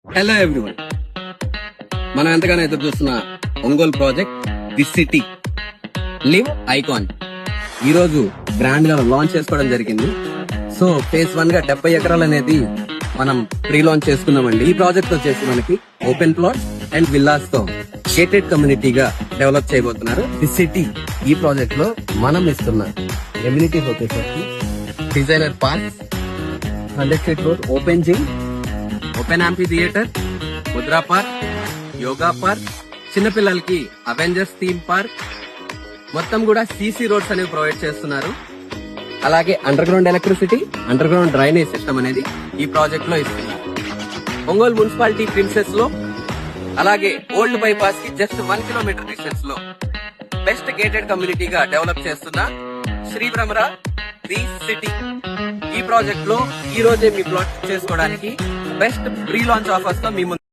Hello everyone, మనం ఎంతగానో ఎదురు చూస్తున్న Ongole project the city live icon ఈ రోజు గ్రాండ్ గా లాంచ్ చేసుకోవడం జరిగింది. సో ఫేజ్ 1 గా 70 ఎకరాలు అనేది మనం ప్రీ లాంచ్ చేసుకున్నామండి. ఈ ప్రాజెక్ట్ వచ్చేసి మనకి ఓపెన్ ప్లాట్ అండ్ విల్లాస్ తో గేటెడ్ కమ్యూనిటీగా డెవలప్ చేయబోతున్నారు. ది సిటీ ఈ ప్రాజెక్ట్ లో మనం ఇస్తున్న ఎమ్యూనిటీస్ వచ్చేసరికి designer park, 100 feet road, open gym, open amphitheatre, Mudra park, yoga park, చిన్నపిల్లలకి అవెంజర్స్ థీమ్ పార్క్, మొత్తం కూడా సీసీ రోడ్స్ అనేవి ప్రొవైడ్ చేస్తున్నారు. అలాగే underground electricity, underground drainage system అనేది ఈ ప్రాజెక్ట్ లో ఇస్తున్నారు. ఒంగోలు మున్సిపాలిటీ ప్రిన్సెస్ లో అలాగే ఓల్డ్ బైపాస్ కి జస్ట్ 1 కిలోమీటర్ డిస్టెన్స్ లో బెస్ట్ గేటెడ్ కమ్యూనిటీగా డెవలప్ చేస్తున్న శ్రీ భ్రమరా ది సిటీ ఈ ప్రాజెక్ట్ లో ఈ రోజే మీ ప్లాట్ చేసుకోవడానికి బెస్ట్ ప్రీ లాంచ్ ఆఫర్స్ తో మీ ముందు